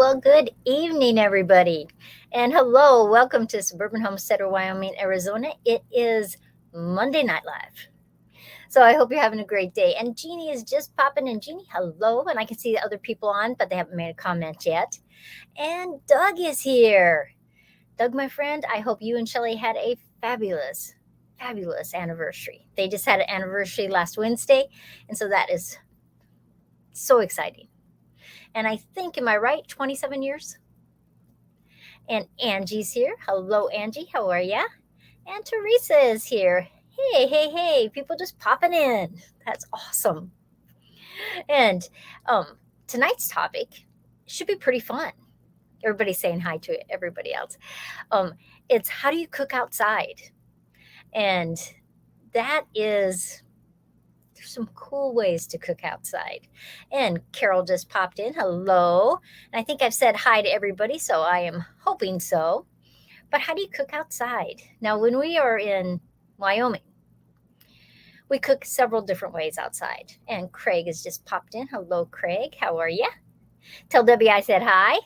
Well, good evening, everybody. And hello, welcome to Suburban Homesteader, Wyoming, Arizona. It is Monday Night Live. So I hope you're having a great day. And Jeannie is just popping in. Jeannie, hello. And I can see the other people on, but they haven't made a comment yet. And Doug is here. Doug, my friend, I hope you and Shelly had a fabulous anniversary. They just had an anniversary last Wednesday. And so that is so exciting. And I think, am I right, 27 years? And Angie's here. Hello, Angie. How are ya? And Teresa is here. Hey. People just popping in. That's awesome. And tonight's topic should be pretty fun. Everybody's saying hi to everybody else. It's how do you cook outside? And that is, there's some cool ways to cook outside. And Carol just popped in. Hello. And I think I've said hi to everybody, so I am hoping so. But how do you cook outside? Now, when we are in Wyoming, we cook several different ways outside. And Craig has just popped in. Hello, Craig. How are you? Tell Debbie I said hi.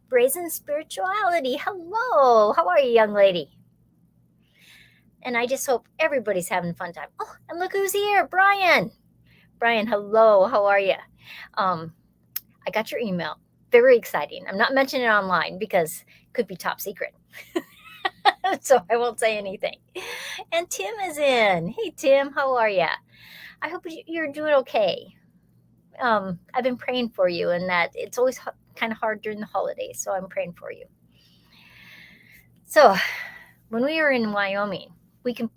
Brazen Spirituality. Hello. How are you, young lady? And I just hope everybody's having a fun time. Oh, and look who's here, Brian. Brian, hello. How are you? I got your email. Very exciting. I'm not mentioning it online because it could be top secret. So I won't say anything. And Tim is in. Hey, Tim, how are you? I hope you're doing okay. I've been praying for you, and that it's always kind of hard during the holidays, so I'm praying for you. So when we are in Wyoming, we can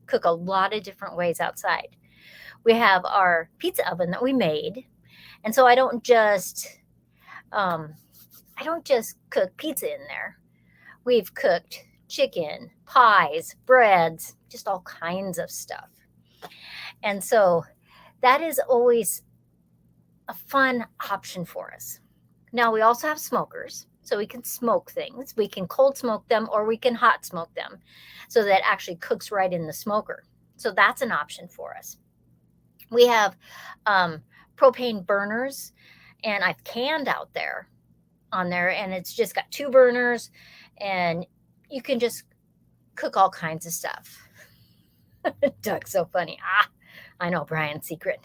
cook a lot of different ways outside. We have our pizza oven that we made, and so I don't just cook pizza in there. We've cooked chicken, pies, breads, just all kinds of stuff. And so that is always a fun option for us. Now, we also have smokers, so we can smoke things. We can cold smoke them, or we can hot smoke them so that it actually cooks right in the smoker. So that's an option for us. We have propane burners, and I've canned out there on there, and it's just got 2 burners, and you can just cook all kinds of stuff. Doug's so funny. I know Brian's secret.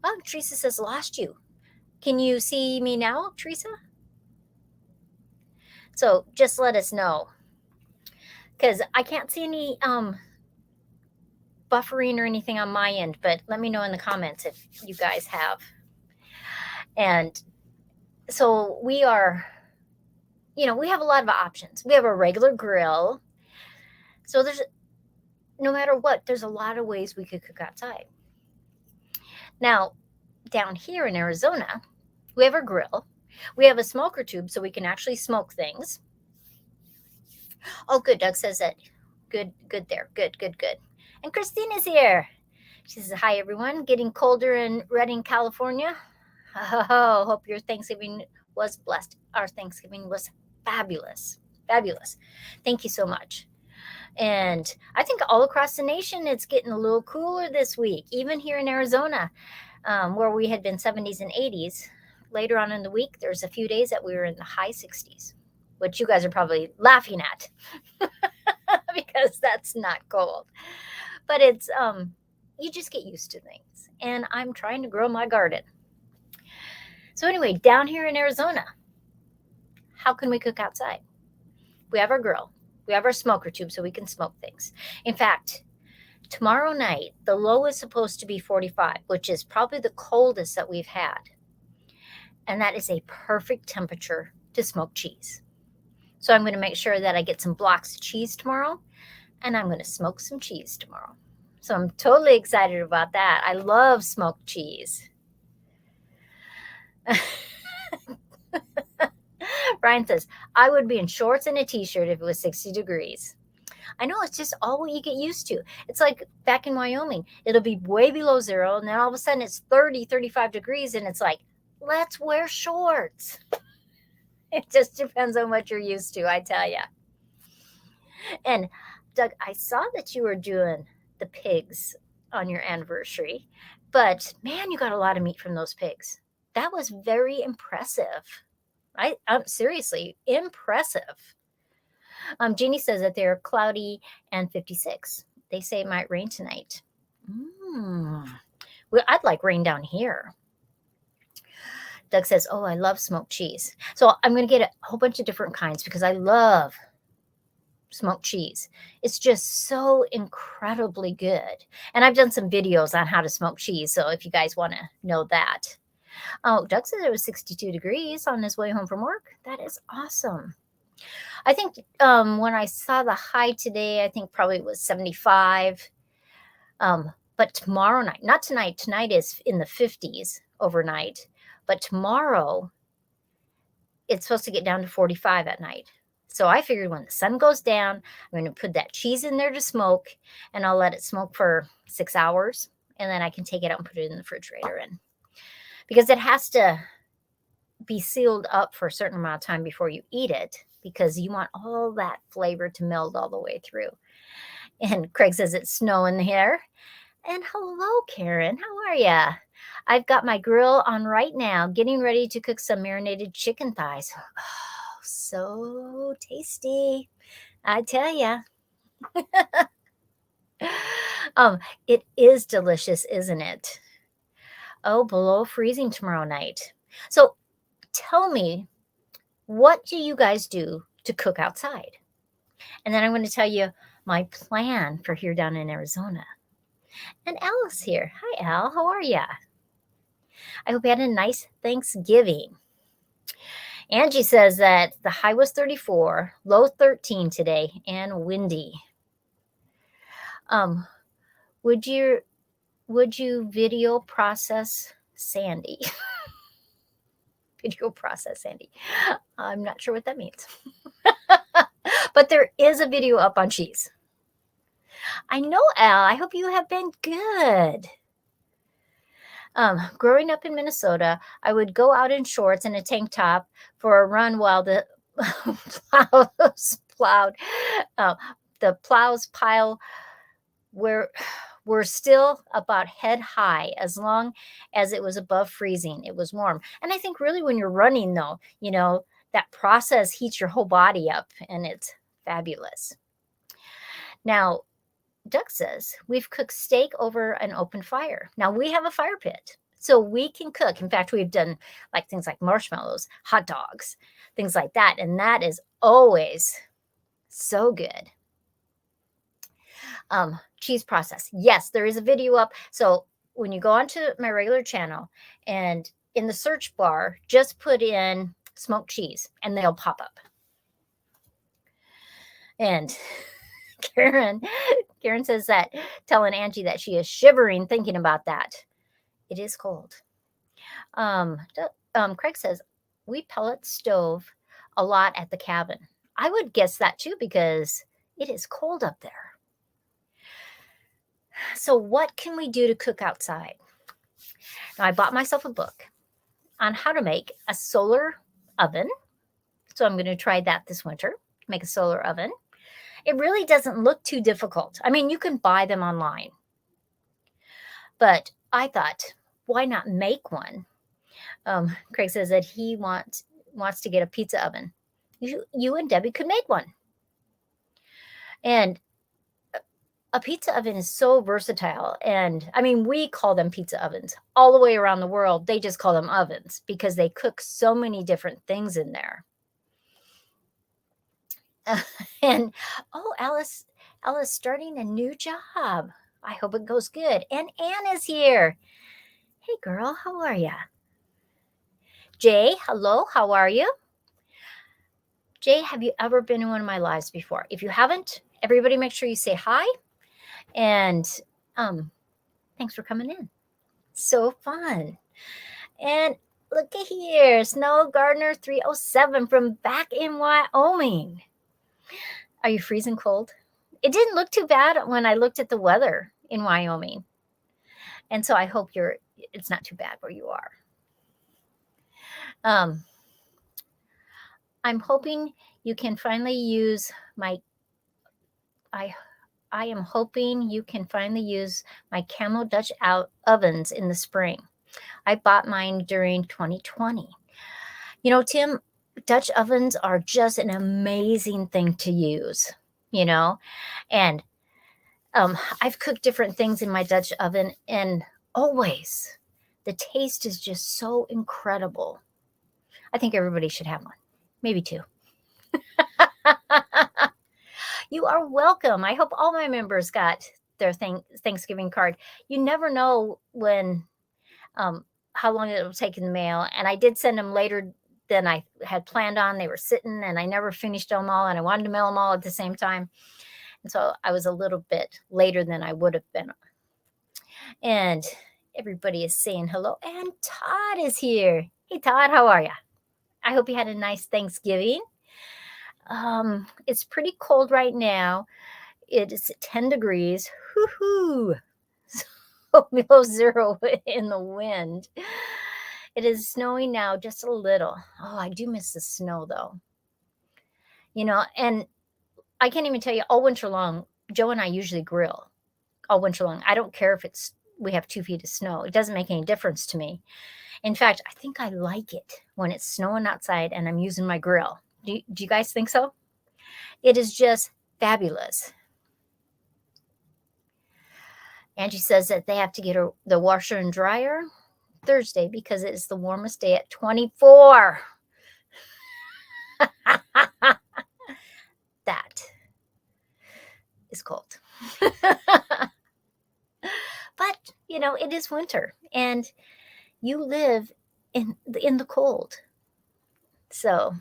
Oh, Teresa says lost you. Can you see me now, Teresa? So just let us know, because I can't see any buffering or anything on my end, but let me know in the comments if you guys have. And so we are, we have a lot of options. We have a regular grill. So no matter what, there's a lot of ways we could cook outside. Now, down here in Arizona, we have our grill. We have a smoker tube so we can actually smoke things. Oh, good. Doug says that. Good there. Good. And Christine is here. She says, hi, everyone. Getting colder in Redding, California. Oh, hope your Thanksgiving was blessed. Our Thanksgiving was fabulous. Thank you so much. And I think all across the nation, it's getting a little cooler this week, even here in Arizona, where we had been 70s and 80s. Later on in the week, there's a few days that we were in the high 60s, which you guys are probably laughing at because that's not cold. But it's, you just get used to things. And I'm trying to grow my garden. So anyway, down here in Arizona, how can we cook outside? We have our grill. We have our smoker tube so we can smoke things. In fact, tomorrow night, the low is supposed to be 45, which is probably the coldest that we've had. And that is a perfect temperature to smoke cheese. So I'm going to make sure that I get some blocks of cheese tomorrow, and I'm going to smoke some cheese tomorrow. So I'm totally excited about that. I love smoked cheese. Brian says, I would be in shorts and a t-shirt if it was 60 degrees. I know, it's just all what you get used to. It's like back in Wyoming, it'll be way below 0. And then all of a sudden it's 30, 35 degrees. And it's like, let's wear shorts. It just depends on what you're used to, I tell you. And Doug, I saw that you were doing the pigs on your anniversary. But man, you got a lot of meat from those pigs. That was very impressive. I'm seriously impressive. Jeannie says that they're cloudy and 56. They say it might rain tonight. Well, I'd like rain down here. Doug says, oh, I love smoked cheese. So I'm going to get a whole bunch of different kinds because I love smoked cheese. It's just so incredibly good. And I've done some videos on how to smoke cheese. So if you guys want to know that. Oh, Doug says it was 62 degrees on his way home from work. That is awesome. I think when I saw the high today, I think probably it was 75. But tomorrow night, not tonight, tonight is in the 50s overnight. But tomorrow, it's supposed to get down to 45 at night. So I figured when the sun goes down, I'm going to put that cheese in there to smoke, and I'll let it smoke for 6 hours. And then I can take it out and put it in the refrigerator. Because it has to be sealed up for a certain amount of time before you eat it, because you want all that flavor to meld all the way through. And Craig says it's snowing here. And hello, Karen. How are ya? I've got my grill on right now, getting ready to cook some marinated chicken thighs. Oh, so tasty. I tell ya. It is delicious, isn't it? Oh, below freezing tomorrow night. So tell me, what do you guys do to cook outside? And then I'm going to tell you my plan for here down in Arizona. And Al's here. Hi, Al. How are ya? I hope you had a nice Thanksgiving. Angie says that the high was 34, low 13 today, and windy. Would you video process Sandi? Video process Sandi. I'm not sure what that means. But there is a video up on cheese. I know, Al. I hope you have been good. Growing up in Minnesota, I would go out in shorts and a tank top for a run while the plows plowed. The plows pile were still about head high as long as it was above freezing. It was warm. And I think really when you're running, though, you know, that process heats your whole body up, and it's fabulous. Now, Doug says we've cooked steak over an open fire. Now we have a fire pit, so we can cook. In fact, we've done like things like marshmallows, hot dogs, things like that. And that is always so good. Cheese process. Yes, there is a video up. So when you go onto my regular channel and in the search bar, just put in smoked cheese and they'll pop up. And Karen says that, telling Angie that she is shivering thinking about that. It is cold. Craig says we pellet stove a lot at the cabin. I would guess that too, because it is cold up there. So what can we do to cook outside? Now, I bought myself a book on how to make a solar oven. So I'm going to try that this winter, make a solar oven. It really doesn't look too difficult. I mean, you can buy them online. But I thought, why not make one? Craig says that he wants to get a pizza oven. You and Debbie could make one. And a pizza oven is so versatile. And I mean, we call them pizza ovens. All the way around the world, they just call them ovens because they cook so many different things in there. And oh, Alice starting a new job. I hope it goes good. And Ann is here. Hey, girl, how are ya? Jay, hello, how are you? Jay, have you ever been in one of my lives before? If you haven't, everybody make sure you say hi. And thanks for coming in. So fun. And look at here, Snow Gardener 307 from back in Wyoming. Are you freezing cold? It didn't look too bad when I looked at the weather in Wyoming. And so I hope it's not too bad where you are. I'm hoping you can finally use my I am hoping you can finally use my Camel Dutch ovens in the spring. I bought mine during 2020. You know, Tim, Dutch ovens are just an amazing thing to use, you know, and I've cooked different things in my Dutch oven, and always the taste is just so incredible. I think everybody should have one, maybe two. You are welcome. I hope all my members got their Thanksgiving card. You never know when, how long it will take in the mail. And I did send them later than I had planned on. They were sitting, and I never finished them all, and I wanted to mail them all at the same time. And so I was a little bit later than I would have been. And everybody is saying hello. And Todd is here. Hey, Todd, how are you? I hope you had a nice Thanksgiving. It's pretty cold right now. It is 10 degrees. Hoo-hoo. So below zero in the wind. It is snowing now just a little. Oh, I do miss the snow, though. You know, and I can't even tell you, all winter long, Joe and I usually grill all winter long. I don't care if we have 2 feet of snow. It doesn't make any difference to me. In fact, I think I like it when it's snowing outside and I'm using my grill. Do you guys think so? It is just fabulous. Angie says that they have to get the washer and dryer Thursday because it is the warmest day at 24. That is cold. But, you know, it is winter and you live in the cold. So,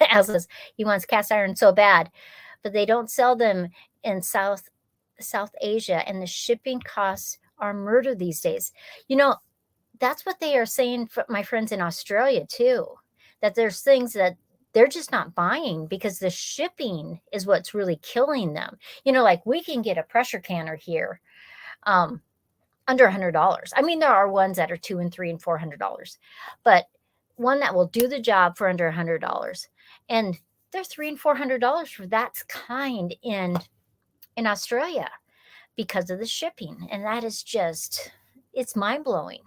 Al says he wants cast iron so bad, but they don't sell them in South Asia, and the shipping costs are murder these days. You know, that's what they are saying for my friends in Australia too, that there's things that they're just not buying because the shipping is what's really killing them. You know, like we can get a pressure canner here under $100. I mean, there are ones that are $200 and $300 and $400, but one that will do the job for under $100, and they're $300 and $400 for that kind in Australia because of the shipping, and that is just, it's mind blowing.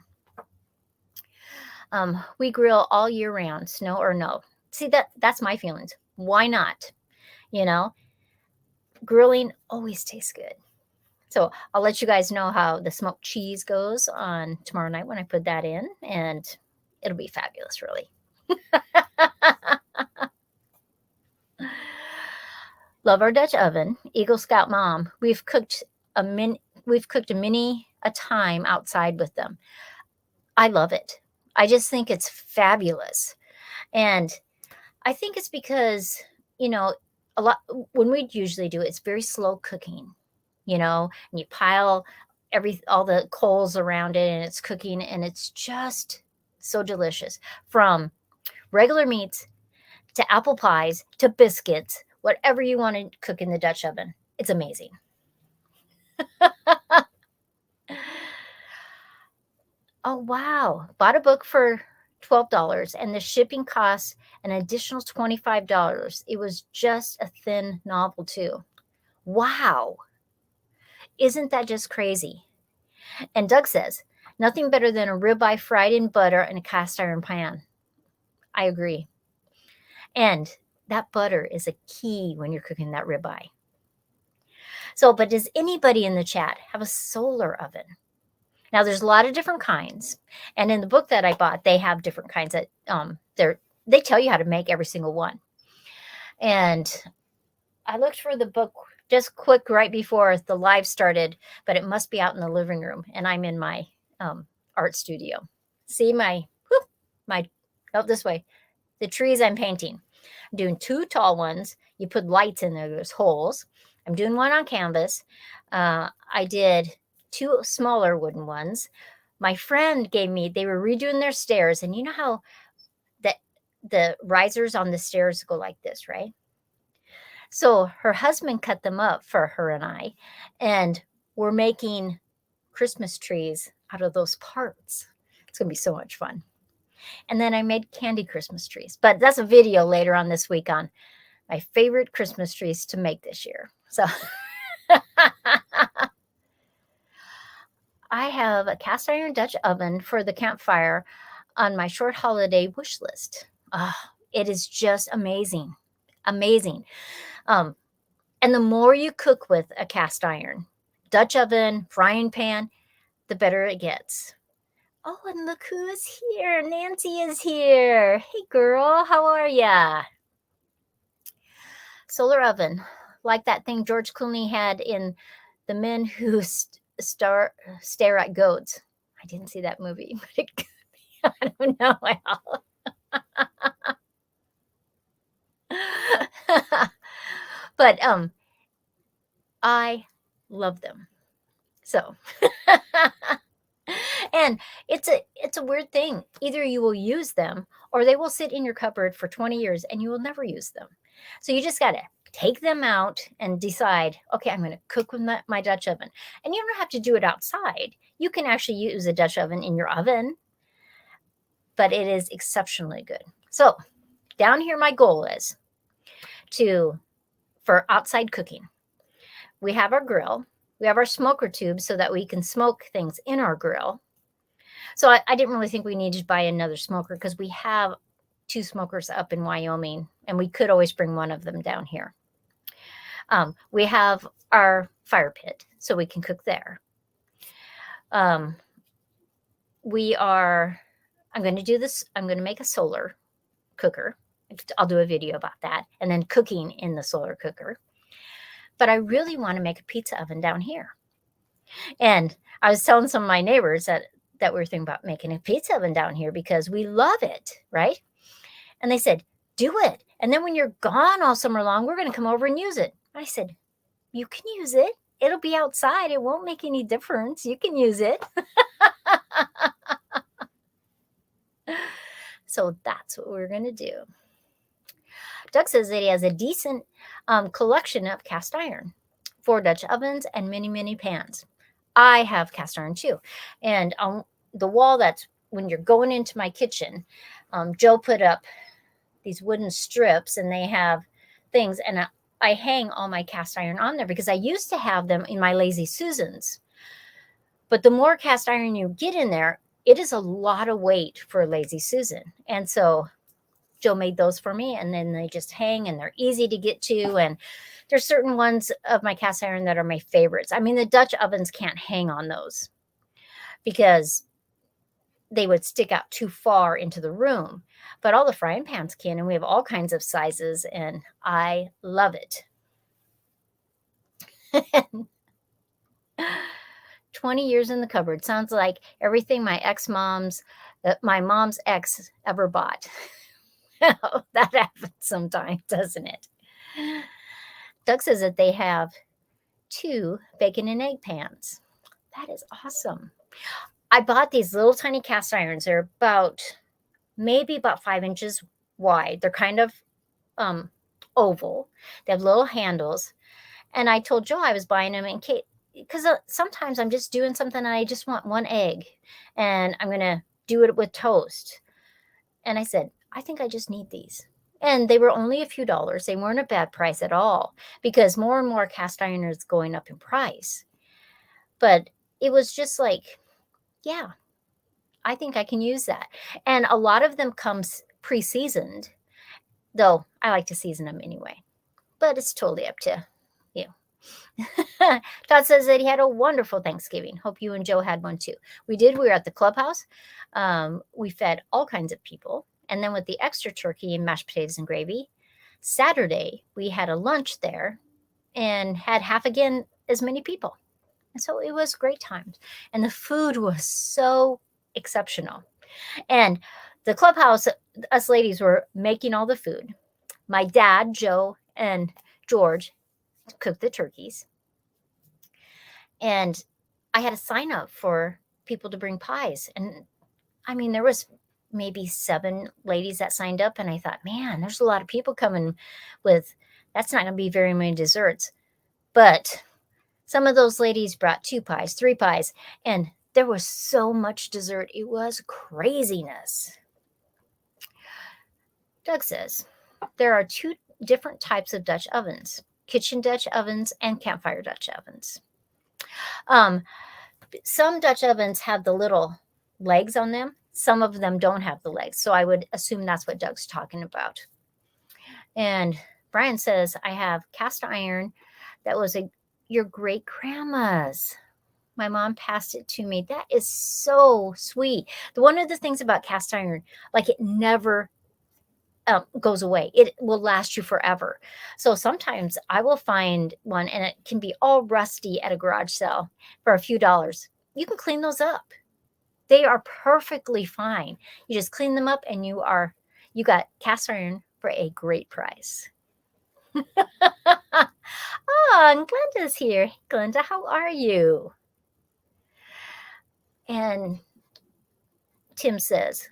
We grill all year round, snow or no. See, that's my feelings. Why not? You know, grilling always tastes good. So I'll let you guys know how the smoked cheese goes on tomorrow night when I put that in, and it'll be fabulous, really. Love our Dutch oven. Eagle Scout Mom. We've cooked a mini a time outside with them. I love it. I just think it's fabulous. And I think it's because, you know, a lot when we usually do it, it's very slow cooking, you know, and you pile all the coals around it and it's cooking, and it's just so delicious. From regular meats to apple pies to biscuits, whatever you want to cook in the Dutch oven. It's amazing. Oh, wow. Bought a book for $12 and the shipping costs an additional $25. It was just a thin novel too. Wow. Isn't that just crazy? And Doug says, nothing better than a ribeye fried in butter in a cast iron pan. I agree. And that butter is a key when you're cooking that ribeye. So, but does anybody in the chat have a solar oven? Now, there's a lot of different kinds. And in the book that I bought, they have different kinds that they tell you how to make every single one. And I looked for the book just quick right before the live started, but it must be out in the living room. And I'm in my art studio. See this way, the trees I'm painting. I'm doing 2 tall ones. You put lights in there. There's holes. I'm doing one on canvas. I did 2 smaller wooden ones. My friend they were redoing their stairs. And you know how the risers on the stairs go like this, right? So her husband cut them up for her and I, and we're making Christmas trees out of those parts. It's going to be so much fun. And then I made candy Christmas trees, but that's a video later on this week on my favorite Christmas trees to make this year. So I have a cast iron Dutch oven for the campfire on my short holiday wish list. It is just amazing. Amazing. And the more you cook with a cast iron, Dutch oven, frying pan, the better it gets. Oh, and look who is here. Nancy is here. Hey, girl, how are ya? Solar oven, like that thing George Clooney had in The Men Who Stare at Goats. I didn't see that movie, but I don't know how. But I love them. So and it's a weird thing. Either you will use them or they will sit in your cupboard for 20 years and you will never use them. So you just got to take them out and decide, okay, I'm going to cook with my Dutch oven. And you don't have to do it outside. You can actually use a Dutch oven in your oven, but it is exceptionally good. So down here, my goal is for outside cooking. We have our grill. We have our smoker tube so that we can smoke things in our grill. So I didn't really think we needed to buy another smoker because we have 2 smokers up in Wyoming, and we could always bring one of them down here. We have our fire pit, so we can cook there. I'm going to do this. I'm going to make a solar cooker. I'll do a video about that, and then cooking in the solar cooker. But I really want to make a pizza oven down here. And I was telling some of my neighbors that we were thinking about making a pizza oven down here because we love it, right? And they said, do it. And then when you're gone all summer long, we're going to come over and use it. I said, you can use it. It'll be outside. It won't make any difference. You can use it. So that's what we're going to do. Doug says that he has a decent collection of cast iron, 4 Dutch ovens, and many, many pans. I have cast iron too. And on the wall that's when you're going into my kitchen, Joe put up these wooden strips and they have things. And I hang all my cast iron on there because I used to have them in my Lazy Susans. But the more cast iron you get in there, it is a lot of weight for a Lazy Susan. And so Joe made those for me, and then they just hang and they're easy to get to. And there's certain ones of my cast iron that are my favorites. I mean, the Dutch ovens can't hang on those because they would stick out too far into the room, but all the frying pans can, and we have all kinds of sizes, and I love it. 20 years in the cupboard sounds like everything my mom's ex ever bought. That happens sometimes, doesn't it? Doug says that they have 2 bacon and egg pans. That is awesome. I bought these little tiny cast irons. They're maybe about 5 inches wide. They're kind of oval. They have little handles. And I told Joe I was buying them in case, because sometimes I'm just doing something and I just want 1 egg and I'm going to do it with toast. And I said, I think I just need these. And they were only a few dollars. They weren't a bad price at all because more and more cast iron is going up in price. But it was just like, yeah, I think I can use that. And a lot of them comes pre-seasoned, though I like to season them anyway. But it's totally up to you. Todd says that he had a wonderful Thanksgiving. Hope you and Joe had one too. We did. We were at the clubhouse. We fed all kinds of people. And then with the extra turkey and mashed potatoes and gravy, Saturday, we had a lunch there and had half again as many people. And so it was great times. And the food was so exceptional. And the clubhouse, us ladies were making all the food. My dad, Joe, and George cooked the turkeys. And I had a sign up for people to bring pies. And I mean, there was maybe 7 ladies that signed up. And I thought, man, there's a lot of people coming that's not going to be very many desserts. But some of those ladies brought 2 pies, 3 pies, and there was so much dessert. It was craziness. Doug says, there are 2 different types of Dutch ovens, kitchen Dutch ovens and campfire Dutch ovens. Some Dutch ovens have the little legs on them. Some of them don't have the legs. So I would assume that's what Doug's talking about. And Brian says, I have cast iron that was your great grandma's. My mom passed it to me. That is so sweet. One of the things about cast iron, like it never goes away. It will last you forever. So sometimes I will find one and it can be all rusty at a garage sale for a few dollars. You can clean those up. They are perfectly fine. You just clean them up and you got cast iron for a great price. And Glenda's here. Glenda, how are you? And Tim says,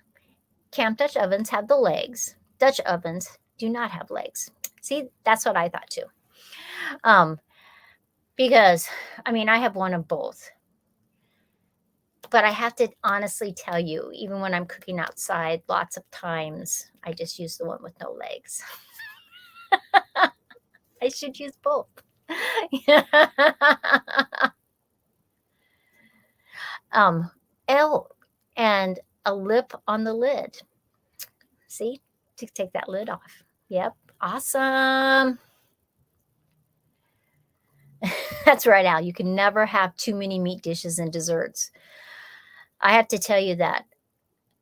camp Dutch ovens have the legs. Dutch ovens do not have legs. See, that's what I thought too. Because, I mean, I have one of both. But I have to honestly tell you, even when I'm cooking outside, lots of times I just use the one with no legs. I should use both. L and a lip on the lid. See, to take that lid off. Yep, awesome. That's right, Al. You can never have too many meat dishes and desserts. I have to tell you that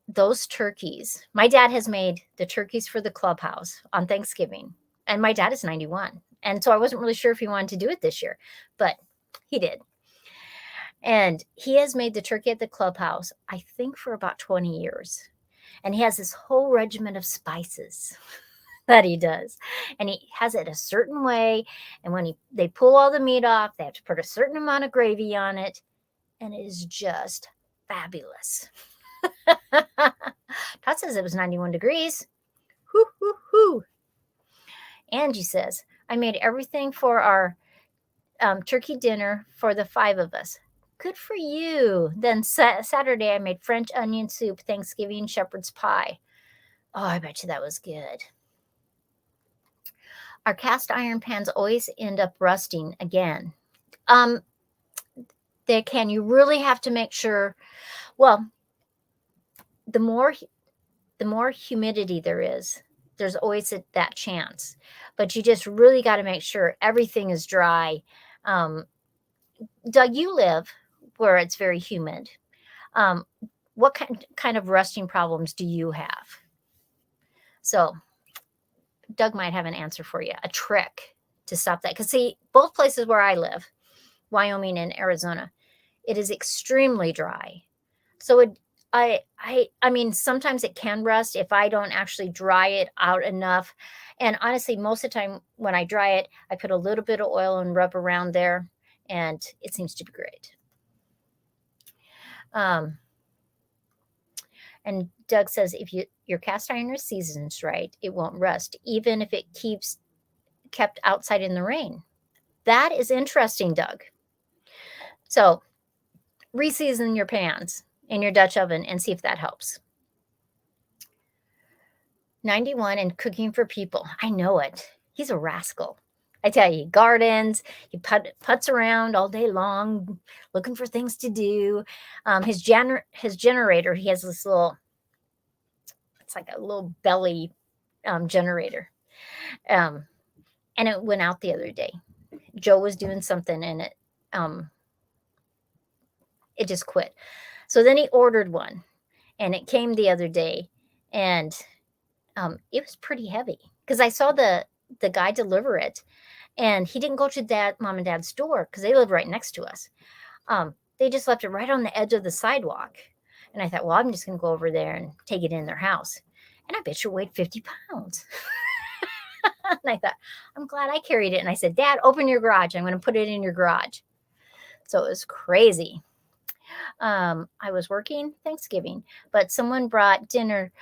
those turkeys, my dad has made the turkeys for the clubhouse on Thanksgiving, and my dad is 91. And so I wasn't really sure if he wanted to do it this year, but he did. And he has made the turkey at the clubhouse, I think, for about 20 years. And he has this whole regimen of spices that he does. And he has it a certain way. And when they pull all the meat off, they have to put a certain amount of gravy on it. And it is just fabulous. Todd says it was 91 degrees. Hoo, hoo, hoo. Angie says, I made everything for our turkey dinner for the 5 of us. Good for you. Then Saturday, I made French onion soup, Thanksgiving shepherd's pie. Oh, I bet you that was good. Our cast iron pans always end up rusting again. They can. You really have to make sure. Well, the more humidity there is, there's always that chance. But you just really got to make sure everything is dry. Doug, you live where it's very humid. What kind of rusting problems do you have? So Doug might have an answer for you, a trick to stop that. Because see, both places where I live, Wyoming and Arizona, it is extremely dry. So I mean, sometimes it can rust if I don't actually dry it out enough. And honestly, most of the time when I dry it, I put a little bit of oil and rub around there, and it seems to be great. And Doug says, if your cast iron is seasoned right, it won't rust, even if it kept outside in the rain. That is interesting, Doug. So reseason your pans in your Dutch oven and see if that helps. 91 and cooking for people. I know it. He's a rascal. I tell you, he gardens, he puts around all day long looking for things to do. His generator, he has this little, it's like a little belly generator. And it went out the other day. Joe was doing something and it just quit. So then he ordered one and it came the other day and it was pretty heavy because I saw the guy deliver it. And he didn't go to mom and dad's door because they live right next to us. They just left it right on the edge of the sidewalk. And I thought, well, I'm just going to go over there and take it in their house. And I bet you weighed 50 pounds. And I thought, I'm glad I carried it. And I said, Dad, open your garage. I'm going to put it in your garage. So it was crazy. I was working Thanksgiving, but someone brought dinner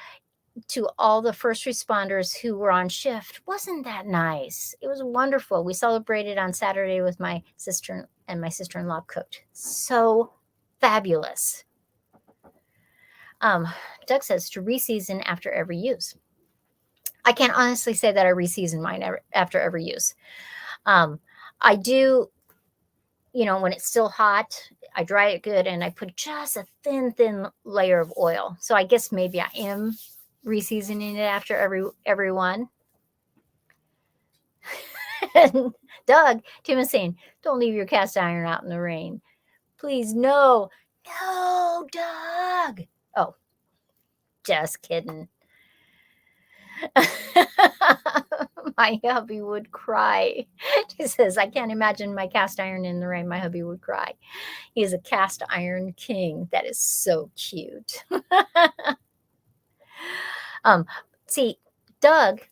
to all the first responders who were on shift. Wasn't that nice? It was wonderful. We celebrated on Saturday with my sister, and my sister-in-law cooked. So fabulous. Doug says to reseason after every use. I can't honestly say that I reseason mine after every use. I do, when it's still hot, I dry it good and I put just a thin layer of oil. So I guess maybe I am reseasoning it after every one. And Doug, Tim is saying, don't leave your cast iron out in the rain. Please, no. No, Doug. Oh, just kidding. My hubby would cry. She says, I can't imagine my cast iron in the rain. My hubby would cry. He is a cast iron king. That is so cute. See, Doug,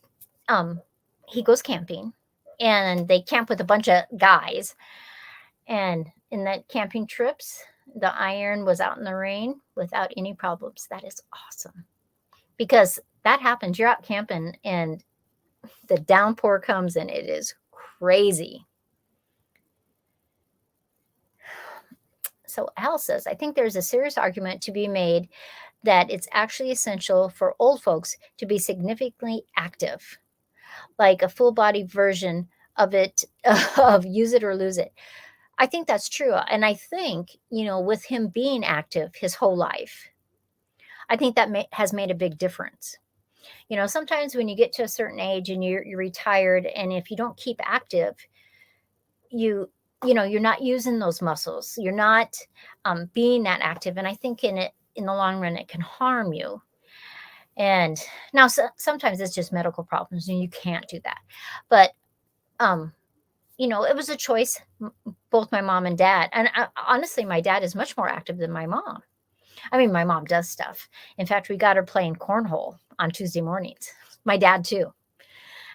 he goes camping and they camp with a bunch of guys. And in that camping trips, the iron was out in the rain without any problems. That is awesome. Because that happens. You're out camping and the downpour comes and it is crazy. So Al says, I think there's a serious argument to be made that it's actually essential for old folks to be significantly active, like a full body version of it, of use it or lose it. I think that's true. And I think, with him being active his whole life, I think that has made a big difference. Sometimes when you get to a certain age and you're retired, and if you don't keep active, you're not using those muscles. You're not being that active. And I think in the long run, it can harm you. And now sometimes it's just medical problems and you can't do that. But, it was a choice, both my mom and dad. And honestly, my dad is much more active than my mom. I mean, my mom does stuff. In fact, we got her playing cornhole on Tuesday mornings. My dad too.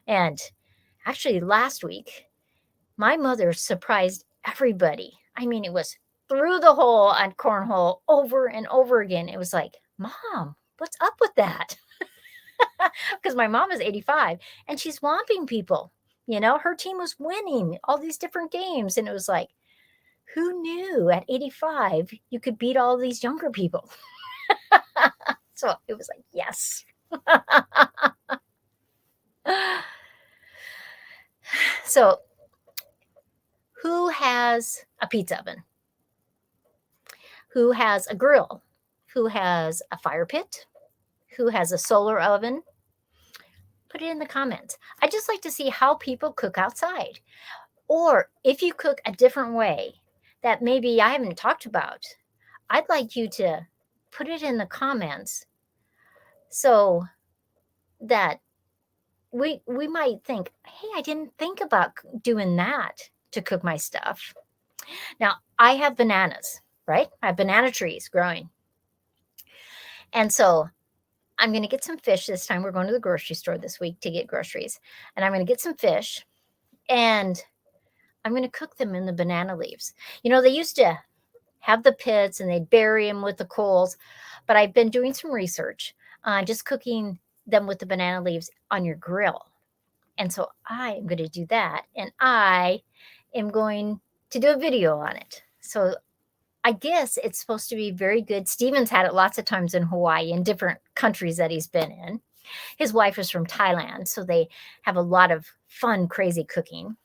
And actually last week, my mother surprised everybody. I mean, it was through the hole on cornhole over and over again. It was like, Mom, what's up with that? Because my mom is 85 and she's swamping people. Her team was winning all these different games. And it was like, who knew at 85 you could beat all these younger people? So it was like, yes. So who has a pizza oven? Who has a grill? Who has a fire pit? Who has a solar oven? Put it in the comments. I just like to see how people cook outside. Or if you cook a different way that maybe I haven't talked about, I'd like you to put it in the comments so that we might think, hey, I didn't think about doing that to cook my stuff. Now, I have bananas, right? I have banana trees growing. And so I'm going to get some fish this time. We're going to the grocery store this week to get groceries. And I'm going to get some fish and I'm going to cook them in the banana leaves. They used to have the pits and they'd bury them with the coals. But I've been doing some research on just cooking them with the banana leaves on your grill. And so I am going to do that. And I am going to do a video on it. So I guess it's supposed to be very good. Steven's had it lots of times in Hawaii and different countries that he's been in. His wife is from Thailand, so they have a lot of fun, crazy cooking.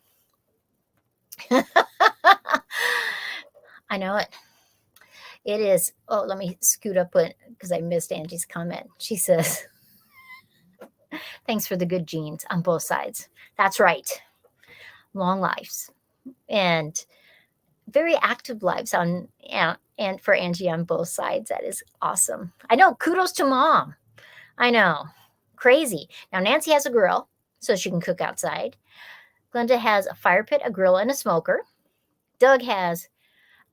I know it. It is. Oh, let me scoot up because I missed Angie's comment. She says, thanks for the good genes on both sides. That's right. Long lives and very active lives and for Angie on both sides. That is awesome. I know. Kudos to Mom. I know. Crazy. Now, Nancy has a grill so she can cook outside. Glenda has a fire pit, a grill, and a smoker. Doug has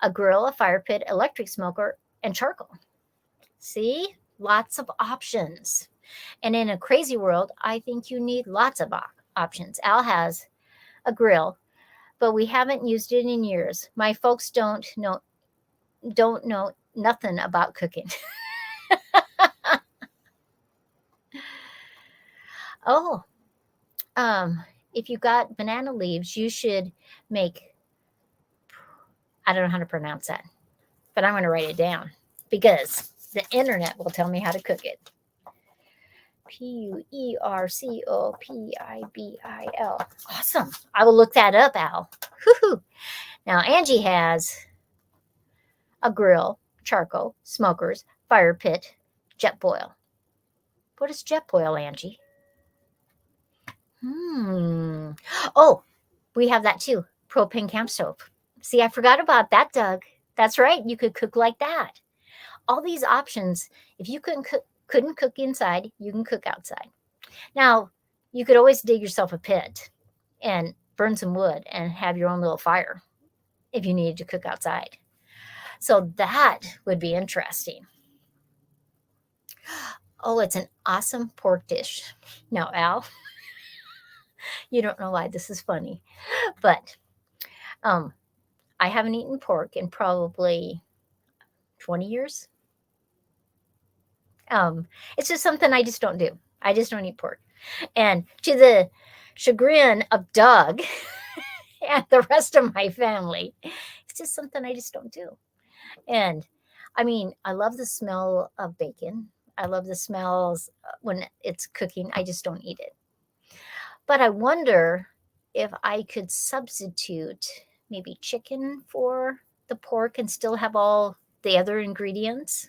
a grill, a fire pit, electric smoker, and charcoal. See? Lots of options. And in a crazy world, I think you need lots of options. Al has a grill, but we haven't used it in years. My folks don't know nothing about cooking. Oh, if you got banana leaves, you should make, I don't know how to pronounce that, but I'm going to write it down because the internet will tell me how to cook it. Puercopibil. Awesome. I will look that up, Al. Woo-hoo. Now, Angie has a grill, charcoal, smokers, fire pit, jet boil. What is jet boil, Angie? Oh, we have that too. Propane camp stove. See, I forgot about that, Doug. That's right. You could cook like that. All these options. If you couldn't cook inside, you can cook outside. Now, you could always dig yourself a pit and burn some wood and have your own little fire if you needed to cook outside. So that would be interesting. Oh, it's an awesome pork dish. Now, Al, you don't know why this is funny, but I haven't eaten pork in probably 20 years. It's just something I just don't do. I just don't eat pork. And to the chagrin of Doug and the rest of my family, it's just something I just don't do. And I mean, I love the smell of bacon. I love the smells when it's cooking. I just don't eat it. But I wonder if I could substitute maybe chicken for the pork and still have all the other ingredients.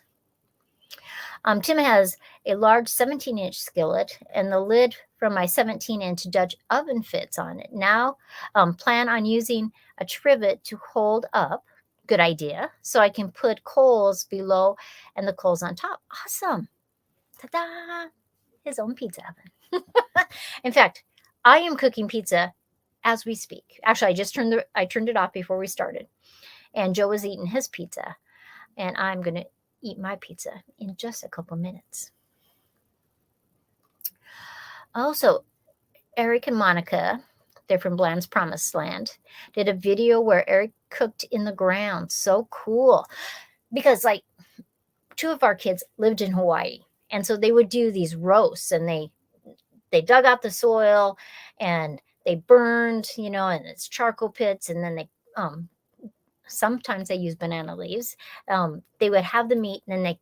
Tim has a large 17-inch skillet, and the lid from my 17-inch Dutch oven fits on it. Now, plan on using a trivet to hold up. Good idea. So I can put coals below and the coals on top. Awesome. Ta-da! His own pizza oven. In fact, I am cooking pizza as we speak. Actually, I turned it off before we started. And Joe was eating his pizza. And I'm going to eat my pizza in just a couple minutes. Also, Eric and Monica, they're from Bland's Promised Land, did a video where Eric cooked in the ground. So cool. Because like 2 of our kids lived in Hawaii. And so they would do these roasts, and they dug out the soil and they burned, and it's charcoal pits. And then they, sometimes they use banana leaves. They would have the meat, and then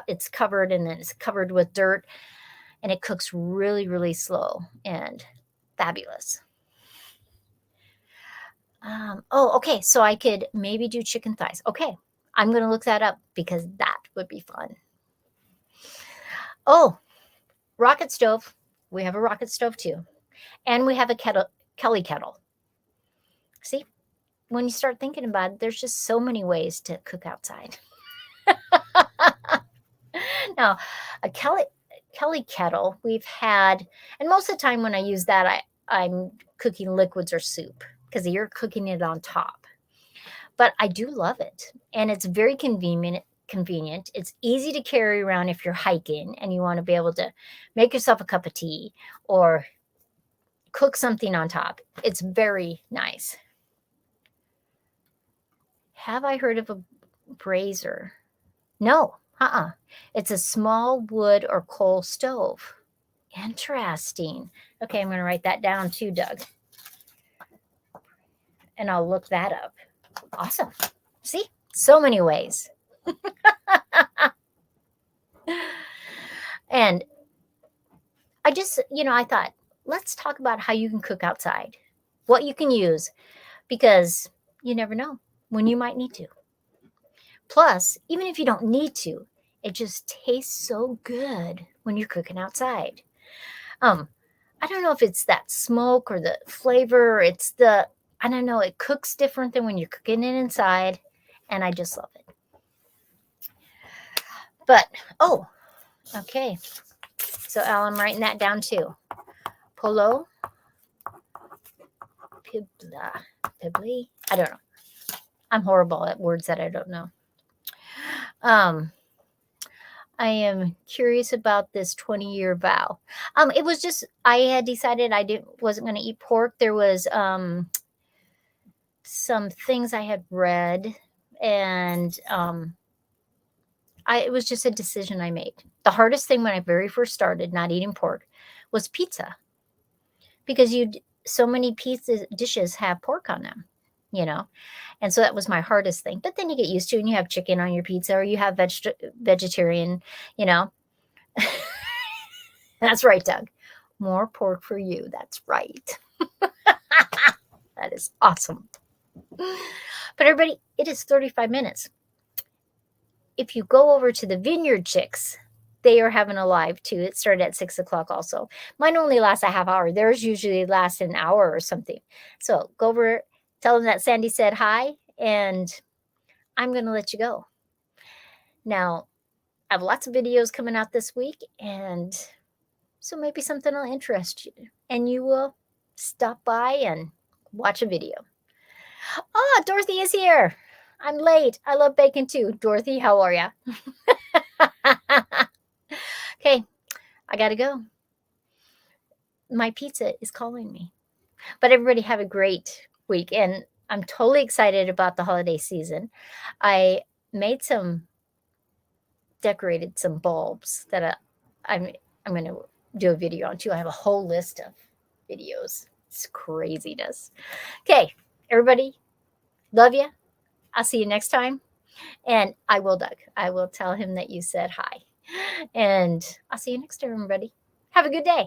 it's covered, and then it's covered with dirt, and it cooks really, really slow and fabulous. Okay. So I could maybe do chicken thighs. Okay. I'm going to look that up because that would be fun. Oh, rocket stove. We have a rocket stove too. And we have a Kelly kettle. See, when you start thinking about it, there's just so many ways to cook outside. Now, a Kelly kettle we've had, and most of the time when I use that, I'm cooking liquids or soup because you're cooking it on top. But I do love it, and it's very convenient. It's easy to carry around if you're hiking and you want to be able to make yourself a cup of tea or cook something on top. It's very nice. Have I heard of a brazier? No. It's a small wood or coal stove. Interesting. Okay, I'm going to write that down too, Doug. And I'll look that up. Awesome. See? So many ways. And I just, I thought, let's talk about how you can cook outside, what you can use, because you never know when you might need to. Plus, even if you don't need to, it just tastes so good when you're cooking outside. I don't know if it's that smoke or the flavor. I don't know. It cooks different than when you're cooking it inside, and I just love it. But, okay. So, Al, I'm writing that down too. Polo. Pibli. I don't know. I'm horrible at words that I don't know. I am curious about this 20-year vow. It was just, I had decided I wasn't going to eat pork. There was some things I had read, and it was just a decision I made. The hardest thing when I very first started not eating pork was pizza, because so many pizza dishes have pork on them, and so that was my hardest thing. But then you get used to it, and you have chicken on your pizza, or you have vegetarian, That's right, Doug. More pork for you. That's right. That is awesome. But everybody, it is 35 minutes. If you go over to the Vineyard Chicks, they are having a live too. It started at 6 o'clock also. Mine only lasts a half hour. Theirs usually lasts an hour or something. So go over, tell them that Sandi said hi, and I'm going to let you go. Now, I have lots of videos coming out this week, and so maybe something will interest you, and you will stop by and watch a video. Oh, Dorothy is here. I'm late. I love bacon too. Dorothy, how are ya? Okay, I got to go. My pizza is calling me. But everybody have a great week, and I'm totally excited about the holiday season. I made decorated some bulbs that I'm going to do a video on too. I have a whole list of videos. It's craziness. Okay, everybody, love you. I'll see you next time. And I will, Doug. I will tell him that you said hi. And I'll see you next time, everybody. Have a good day.